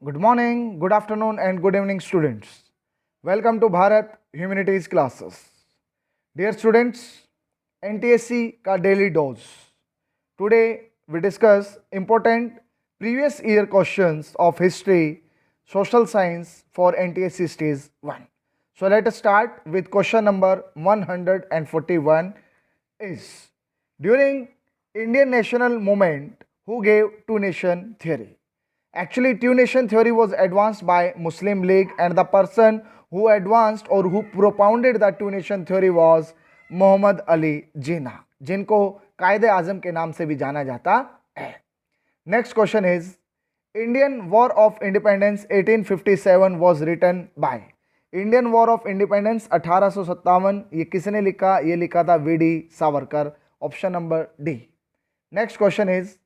Good morning, good afternoon, and good evening, students. Welcome to Bharat Humanities classes. Dear students, NTSC का daily dose. Today we discuss important previous year questions of history, social science for NTSC stage 1. So let us start with question number 141 is during Indian national movement who gave two nation theory. Actually, two nation theory was advanced by Muslim League, and the person who advanced or who propounded the two nation theory was Mohammad Ali जिन्ना, जिनको कायदे आजम के नाम से भी जाना जाता है. Next question is Indian war of independence 1857 was written by. Indian war of independence 1857 ये किसने लिखा? ये लिखा था VD Savarkar. Option number D. Next question is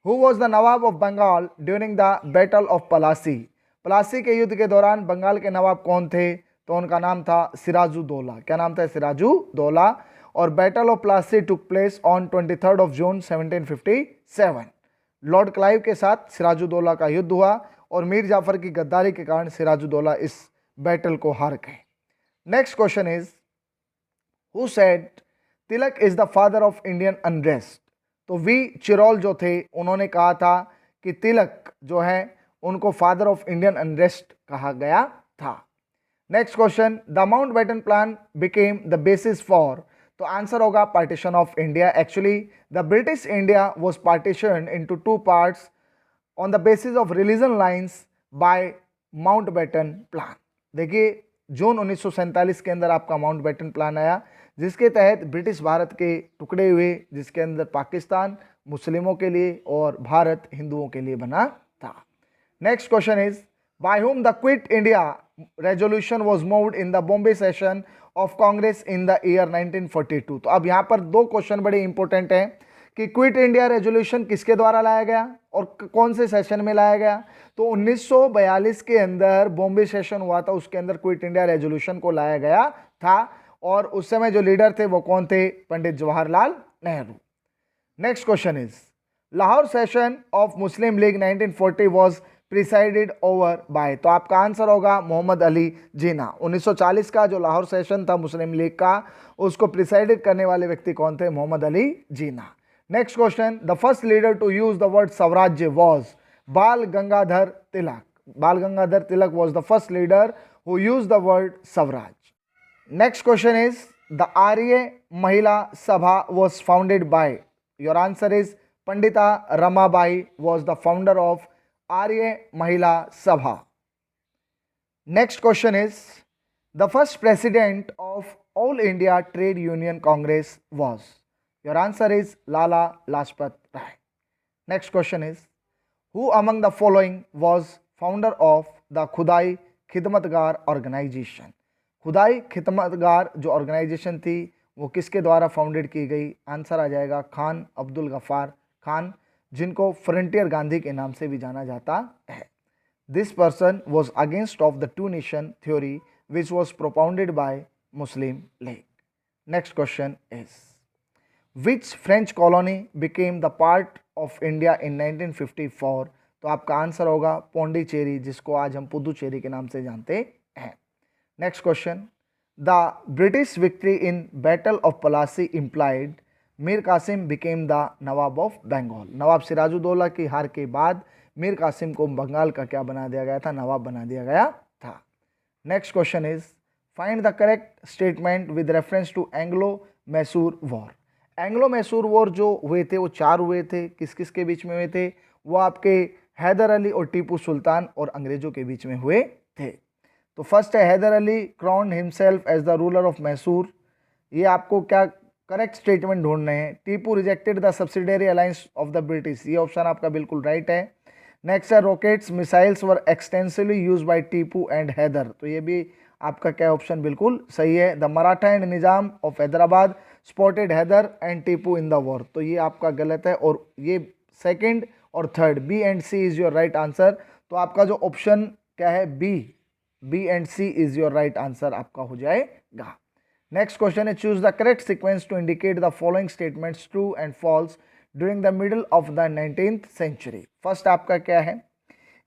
who was the nawab of Bengal during the battle of Plassey. Plassey के युद्ध के दौरान बंगाल के नवाब कौन थे? तो उनका नाम था सिराजुद्दौला. क्या नाम था? सिराजुद्दौला. और battle of Plassey took place on 23 of June 1757. Lord Clive के साथ सिराजुद्दौला का युद्ध हुआ और मीर जाफर की गद्दारी के कारण सिराजुद्दौला इस बैटल को हार गए. Next question is who said Tilak is the father of Indian unrest. तो वी चिरोल जो थे उन्होंने कहा था कि तिलक जो है उनको फादर ऑफ इंडियन अनरेस्ट कहा गया था. Next question the Mountbatten plan became the basis for. तो आंसर होगा partition of India. Actually the British India was partition into two parts on the basis of religion lines by Mountbatten plan. देखिए जून 1947 के अंदर आपका Mountbatten plan आया जिसके तहत ब्रिटिश भारत के टुकड़े हुए, जिसके अंदर पाकिस्तान मुस्लिमों के लिए और भारत हिंदुओं के लिए बना था. Next question is by whom the quit India resolution was moved in the Bombay session of Congress in the year 1942. तो अब यहाँ पर दो क्वेश्चन बड़े इंपॉर्टेंट हैं कि क्विट इंडिया रेजोल्यूशन किसके द्वारा लाया गया और कौन से सेशन में लाया गया. तो 1942 के अंदर बॉम्बे सेशन हुआ था, उसके अंदर क्विट इंडिया रेजोल्यूशन को लाया गया था और उस समय जो लीडर थे वो कौन थे? Pandit Jawaharlal Nehru. Next question is Lahore session of Muslim League 1940 was presided over by. तो आपका आंसर होगा मोहम्मद अली जिन्ना. 1940 का जो लाहौर सेशन था मुस्लिम लीग का, उसको प्रिसाइडेड करने वाले व्यक्ति कौन थे? Mohammad Ali Jinnah. Next question the first leader to use the word swarajya was Bal Gangadhar Tilak. Bal Gangadhar Tilak was the first leader who use the word swaraj. Next question is the Arya Mahila Sabha was founded by. Your answer is Pandita Ramabai was the founder of Arya Mahila Sabha. Next question is the first president of All India Trade Union Congress was. Your answer is Lala Lajpat Rai. Next question is who among the following was founder of the Khudai Khidmatgar organization. खुदाई खिदमतगार जो organisation थी वो किसके द्वारा founded की गई? Answer आ जाएगा खान अब्दुल गफ्फार खान, जिनको फ्रंटियर गांधी के नाम से भी जाना जाता है. This person was against of the two nation theory which was propounded bye Muslim league. Next question is which French colony became the part of India इन 1954. तो आपका आंसर होगा पौंडीचेरी, जिसको आज हम पुदुचेरी के नाम से जानते हैं. Next question. The British victory in Battle of Plassey implied Mir Qasim became the Nawab of Bengal. नवाब सिराजुद्दौला की हार के बाद मीर कासिम को बंगाल का क्या बना दिया गया था? नवाब बना दिया गया था. Next question is find the correct statement with reference to Anglo Mysore war. Anglo Mysore war जो हुए थे वो चार हुए थे. किस किस के बीच में हुए थे? वो आपके हैदर अली और टीपू सुल्तान और अंग्रेजों के बीच में हुए थे. तो फर्स्ट है Hyder Ali crown himself as the ruler of Mysore. ये आपको क्या करेक्ट स्टेटमेंट ढूंढने हैं. Tipu rejected the subsidiary alliance of the British. ये ऑप्शन आपका बिल्कुल राइट है. नेक्स्ट है rockets missiles were extensively use by Tipu and Hyder. तो ये भी आपका क्या ऑप्शन बिल्कुल सही है. The Maratha and Nizam of Hyderabad spotted Hyder and Tipu in the war. तो ये आपका गलत है और ये सेकेंड और third B and C is your right answer. तो आपका जो ऑप्शन क्या है? B and C is your right answer आपका हो जाएगा. नेक्स्ट क्वेश्चन है choose the correct sequence to indicate the following statements true and false during the middle of the 19th century. First आपका क्या है?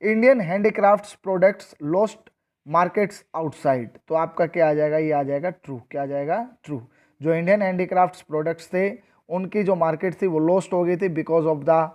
Indian handicrafts products lost markets outside. तो आपका क्या आ जाएगा, ये आ जाएगा ट्रू। क्या आ जाएगा, ट्रू। जो इंडियन हैंडीक्राफ्ट्स प्रोडक्ट्स थे उनकी जो मार्केट थी वो लॉस्ट हो गई थी because of the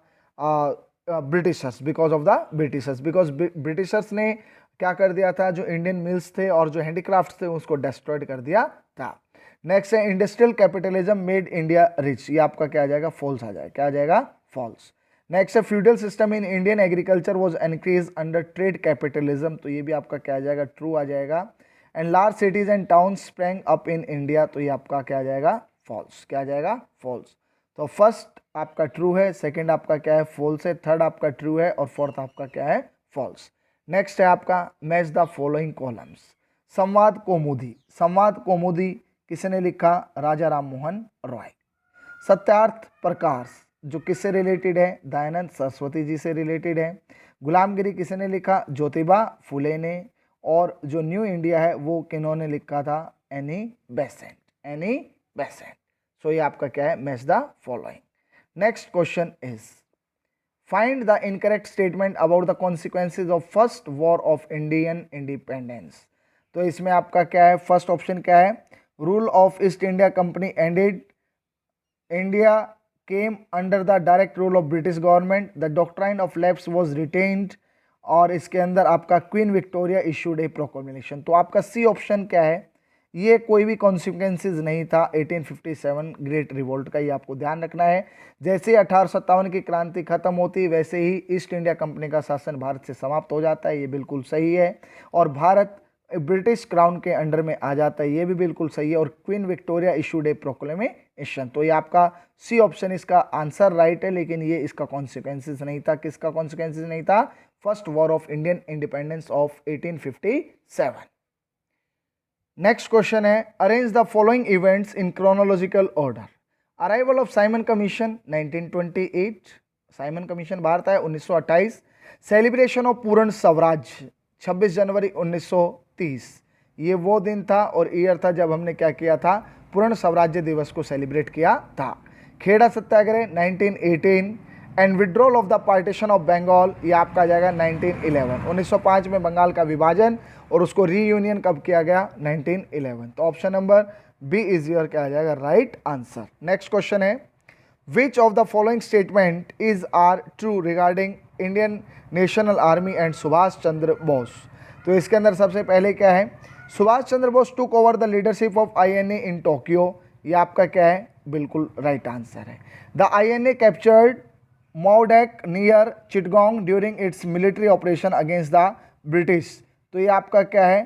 Britishers, because Britishers ने क्या कर दिया था, जो इंडियन मिल्स थे और जो हैंडीक्राफ्ट्स थे उसको डिस्ट्रॉयड कर दिया था। नेक्स्ट है industrial capitalism made India rich. ये आपका क्या आ जाएगा, फॉल्स आ जाएगा। क्या आ जाएगा, फॉल्स। नेक्स्ट है feudal system in Indian agriculture was encourage under trade capitalism. तो ये भी आपका क्या आ जाएगा, ट्रू आ जाएगा। And large cities and town sprang up in India. तो ये आपका क्या आ जाएगा, फॉल्स। क्या आ जाएगा, फॉल्स। तो फर्स्ट आपका ट्रू है, सेकंड आपका क्या है, फॉल्स है, थर्ड आपका ट्रू है और फोर्थ आपका क्या है, फॉल्स। नेक्स्ट है आपका मैच द फॉलोइंग कॉलम्स। संवाद कौमुदी। संवाद कौमुदी किसने लिखा, राजा राम मोहन रॉय। सत्यार्थ प्रकाश जो किससे रिलेटेड है, दयानंद सरस्वती जी से रिलेटेड है। गुलामगिरी किसने लिखा, ज्योतिबा फुले ने। और जो न्यू इंडिया है वो किन्होंने लिखा था, Annie Besant. Annie Besant. So ये आपका क्या है, match the following. Next question is find the incorrect statement about the consequences of first war of Indian independence. तो इसमें आपका क्या है, फर्स्ट ऑप्शन क्या है, rule of East India Company ended, India came under the direct rule of British government, the doctrine of lapse was retained, और इसके अंदर आपका क्वीन विक्टोरिया इशूड ए प्रोक्लेमेशन। तो आपका सी ऑप्शन क्या है, ये कोई भी कॉन्सिक्वेंसेज नहीं था 1857 ग्रेट रिवोल्ट का, ये आपको ध्यान रखना है। जैसे ही 1857 की क्रांति खत्म होती वैसे ही ईस्ट इंडिया कंपनी का शासन भारत से समाप्त हो जाता है, ये बिल्कुल सही है। और भारत ब्रिटिश क्राउन के अंडर में आ जाता है, ये भी बिल्कुल सही है। और क्वीन विक्टोरिया इशूड ए प्रोक्लेमेशन। तो ये आपका सी ऑप्शन इसका आंसर राइट है, लेकिन ये इसका कॉन्सिक्वेंसेज नहीं था। किसका कॉन्सिक्वेंसेज नहीं था, first war of Indian independence of 1857। Next question है arrange the following events in chronological order. Arrival of Simon Commission 1928, Simon Commission Bharat आया 1928। सेलिब्रेशन ऑफ पूर्ण स्वराज्य 26 जनवरी 1930, ये वो दिन था और ईयर था जब हमने क्या किया था, पूर्ण स्वराज्य दिवस को सेलिब्रेट किया था। Kheda Satyagraha 1918 and withdrawal of the partition of Bengal, ये आपका आ जाएगा 1911। 1905 में बंगाल का विभाजन और उसको रीयूनियन कब किया गया, 1911। तो option number B is your क्या आ जाएगा, राइट आंसर। नेक्स्ट क्वेश्चन है which of the following statement is are true regarding Indian National Army and Subhash Chandra Bose. तो इसके अंदर सबसे पहले क्या है, Subhash Chandra Bose took over the leadership of INA in Tokyo, ये आपका क्या है, बिल्कुल राइट आंसर है। The INA captured Moudok near Chittagong during its military operation against the British. तो ये आपका क्या है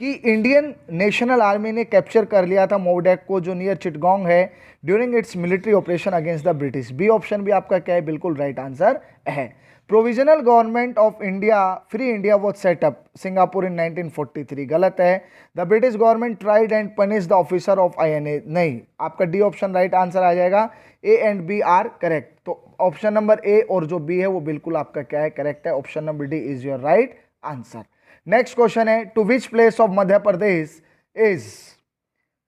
कि इंडियन नेशनल आर्मी ने कैप्चर कर लिया था मौडेक को जो नियर चिटगोंग है during its military operation against the British. B option भी आपका क्या है, बिल्कुल राइट आंसर है। Provisional government of India free India was set up Singapore in 1943, गलत है। The British government tried and punish the officer of INA, नहीं, आपका डी ऑप्शन राइट आंसर आ जाएगा। ए एंड बी आर करेक्ट। तो ऑप्शन नंबर ए और जो B है वो बिल्कुल आपका क्या है, करेक्ट है। Option number D is your right answer. Next question है to which place of Madhya Pradesh is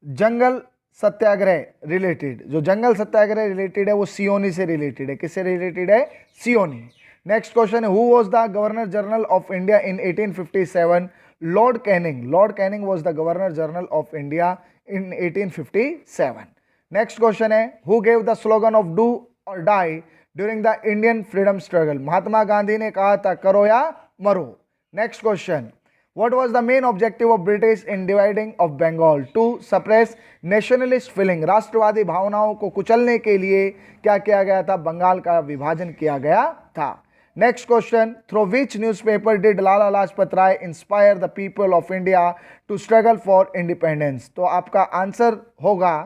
Jungle Satyagraha related. जो जंगल सत्याग्रह रिलेटेड है वो सियोनी से रिलेटेड है। किससे रिलेटेड है, सियोनी। नेक्स्ट क्वेश्चन है who was the governor general of India in 1857। Lord Canning, Lord Canning was the governor general of India in 1857। Next question है who gave the slogan of do or die during the Indian freedom struggle. Mahatma Gandhi ने कहा था करो या मरो। Next question what was the main objective of British in dividing of Bengal? To suppress nationalist feeling, राष्ट्रवादी भावनाओं को कुचलने के लिए क्या किया गया था, बंगाल का विभाजन किया गया था। Next question through which newspaper did Lala Lajpat Rai inspire the people of India to struggle for independence. तो आपका आंसर होगा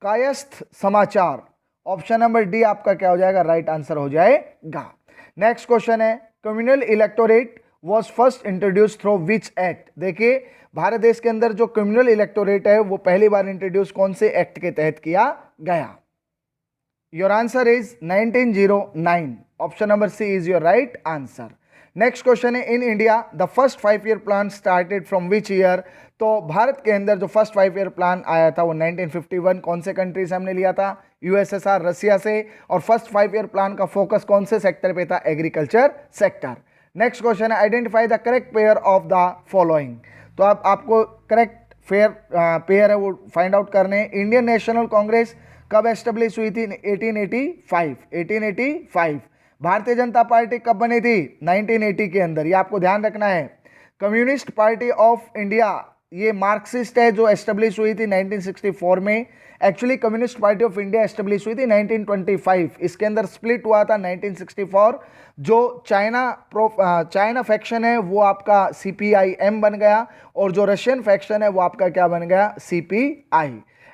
कायस्थ समाचार। ऑप्शन नंबर डी आपका क्या हो जाएगा, राइट आंसर हो जाएगा। नेक्स्ट क्वेश्चन है communal electorate was first introduce through which act. देखिए भारत देश के अंदर जो कम्युनल इलेक्टोरेट है वो पहली बार इंट्रोड्यूस कौन से एक्ट के तहत किया गया। Your answer is 1909। Option number C is your right answer. Next question है in India the first 5 year plan started from which year. तो भारत के अंदर जो फर्स्ट 5 ईयर प्लान आया था वो 1951, कौन से कंट्री से हमने लिया था, यूएसएसआर, रसिया से। और फर्स्ट 5 ईयर प्लान का फोकस कौन से सेक्टर पे था, एग्रीकल्चर सेक्टर। नेक्स्ट क्वेश्चन है identify the correct pair of the following. तो आपको करेक्ट पेयर है वो फाइंड आउट करने हैं। इंडियन नेशनल कांग्रेस कब एस्टेब्लिश हुई थी, 1885। भारतीय जनता पार्टी कब बनी थी, 1980 के अंदर, ये आपको ध्यान रखना है। कम्युनिस्ट पार्टी ऑफ इंडिया, ये मार्क्सिस्ट है, जो एस्टेब्लिश हुई थी 1964 में। Actually communist party of India establish हुई थी 1925, इसके अंदर स्प्लिट हुआ था 1964। जो चाइना फैक्शन है वो आपका CPIM बन गया, और जो रशियन फैक्शन है वो आपका क्या बन गया, CPI।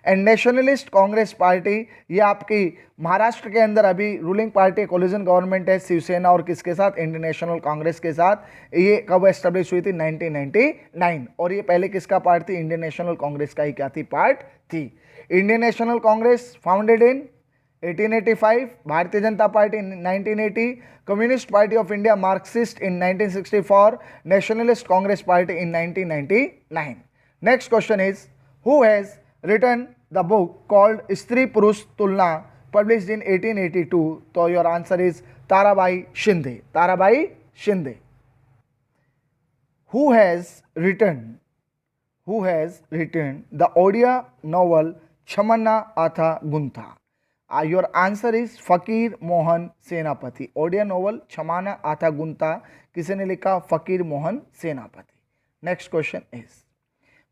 And nationalist Congress party, ये आपकी महाराष्ट्र के अंदर अभी रूलिंग पार्टी कोलिजन गवर्नमेंट है शिवसेना और किसके साथ, इंडियन नेशनल कांग्रेस के साथ। ये कब एस्टेब्लिश हुई थी, 1999। और ये पहले किसका पार्ट थी, इंडियन नेशनल कांग्रेस का ही क्या थी, पार्ट थी। Indian National Congress founded in 1885, Bharatiya Janata party 1980, communist party of India Marxist in 1964, nationalist Congress party in 1999। Next question is who has written the book called Stri Purush Tulna, published in 1882? So your answer is Tarabai Shinde. Tarabai Shinde. Who has written the audio novel Chamanna Atha Guntha? Your answer is Fakir Mohan Senapati. Odia novel Chhamana Atha Guntha किसने लिखा, Fakir Mohan Senapati. Next question is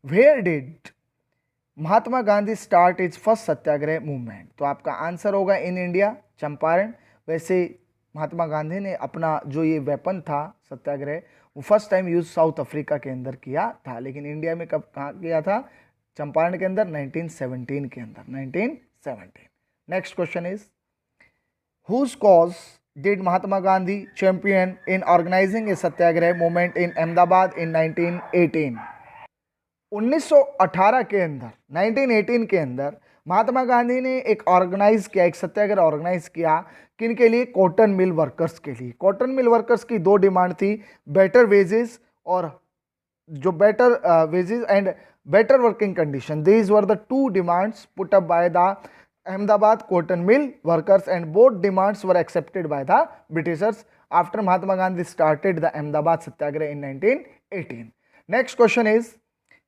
where did Mahatma Gandhi start his first satyagraha movement? तो आपका answer होगा in India, Champaran. वैसे महात्मा गांधी ने अपना जो ये वेपन था सत्याग्रह वो first time use south Africa के अंदर किया था, लेकिन इंडिया में कब कहाँ किया था, चंपारण के अंदर 1917 के अंदर, 1917। Next question is whose cause did Mahatma Gandhi champion in organising a satyagraha movement in Ahmedabad in 1918? 1918 के अंदर, 1918 के अंदर महात्मा गांधी ने एक सत्याग्रह ऑर्गेनाइज किया, किन के लिए, कॉटन मिल वर्कर्स के लिए। कॉटन मिल वर्कर्स की दो डिमांड थी, बेटर वेजेस और जो better wages and better working condition. These were the two demands put up by the Ahmedabad cotton mill workers, and both demands were accepted by the Britishers after Mahatma Gandhi started the Ahmedabad Satyagraha in 1918. Next question is,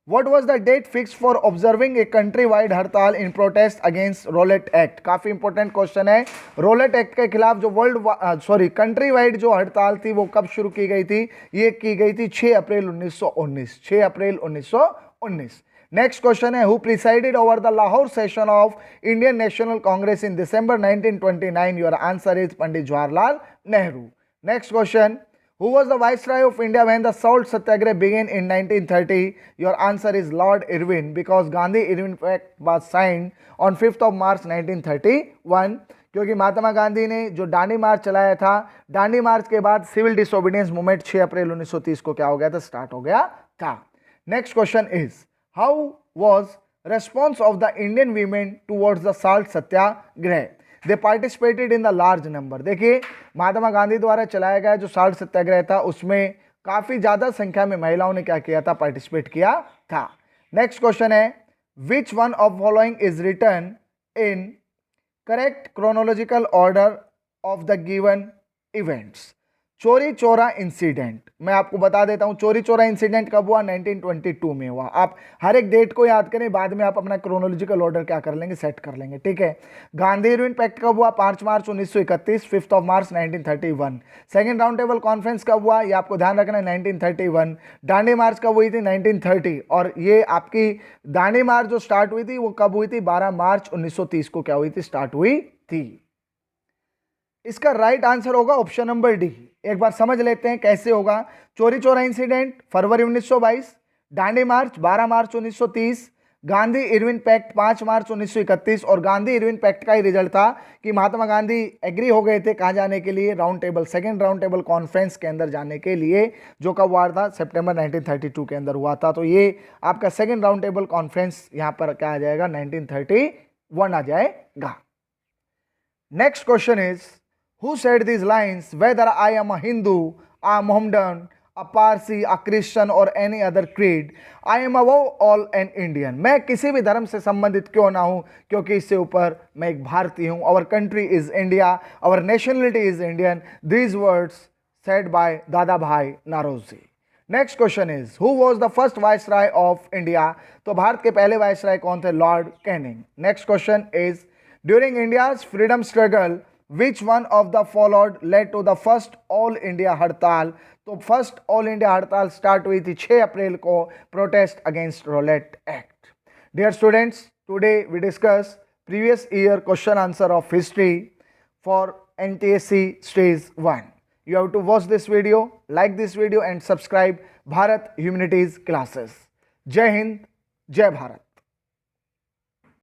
what was the date fixed for observing a countrywide हड़ताल in protest against Rowlatt Act? काफी important question है। Rowlatt Act के खिलाफ जो country wide जो हड़ताल थी वो कब शुरू की गई थी, ये की गई थी 6 अप्रैल 1919, 6 अप्रैल 1919। नेक्स्ट क्वेश्चन है who presided over the Lahore session of Indian National Congress in December 1929? Your answer is Pandit Jawaharlal Nehru. Next question who was the viceroy of India when the salt Satyagraha began in 1930? Your answer is Lord Irwin, because Gandhi Irwin pact was signed on 5 March 1931, क्योंकि महात्मा गांधी ने जो दांडी मार्च चलाया था, दांडी मार्च के बाद civil disobedience movement 6 अप्रैल 1930 को क्या हो गया था, स्टार्ट हो गया था। Next question is how was response of the Indian women towards the salt Satyagraha? They participated in the large number। देखिए महात्मा गांधी द्वारा चलाया गया जो साल्ट सत्याग्रह था उसमें काफी ज्यादा संख्या में महिलाओं ने क्या किया था, पार्टिसिपेट किया था। नेक्स्ट क्वेश्चन है which one of following is written in correct chronological order of the given events? Chauri Chaura incident, मैं आपको बता देता हूं चोरी चोरा इंसिडेंट कब हुआ, 1922 में हुआ। आप हर एक डेट को याद करें, बाद में आप अपना क्रोनोलॉजिकल ऑर्डर क्या कर लेंगे, सेट कर लेंगे, ठीक है। गांधी इरविन पैक्ट कब हुआ, 5 March 1931, 5 March 1931। Second round table conference कब हुआ, ये आपको ध्यान रखना है, 1931। दांडी मार्च कब हुई थी, 1930। और ये आपकी दांडी मार्च जो स्टार्ट हुई थी वो कब हुई थी, 12 मार्च 1930 को क्या हुई थी, स्टार्ट हुई थी। इसका राइट आंसर होगा ऑप्शन नंबर डी। एक बार समझ लेते हैं कैसे होगा। चोरी चोरा इंसिडेंट फरवरी 1922, दांडी मार्च 12 मार्च 1930, गांधी इरविन पैक्ट 5 मार्च 1931। और गांधी इरविन पैक्ट का ही रिजल्ट था कि महात्मा गांधी एग्री हो गए थे कहाँ जाने के लिए, round table, second round table conference के अंदर जाने के लिए, जो कब हुआ था, सितंबर 1932 के अंदर हुआ था। तो ये आपका सेकेंड राउंड टेबल कॉन्फ्रेंस यहाँ पर क्या आ जाएगा, 1931 आ जाएगा। Next question is Who said these lines? Whether I am a Hindu, a Mohammedan, a Parsi, a Christian or any other creed, I am above all an Indian. मैं किसी भी धर्म से संबंधित क्यों ना हूँ, क्योंकि इससे ऊपर मैं एक भारतीय हूँ. Our country is India, our nationality is Indian. These words said by Dada Bhai Naroji. Next question is who was the first viceroy of India. तो भारत के पहले वायसराय कौन थे? Lord Canning. Next question is during India's freedom struggle which one of the followed led to the first all India hartal. तो first all India hartal start हुई थी 6 अप्रैल को, protest against Rowlatt act. Dear students, today we discuss previous year question answer of history for NTSC stage 1. You have to watch this video, like this video and subscribe Bharat Humanities classes. Jai Hind, Jai Bharat.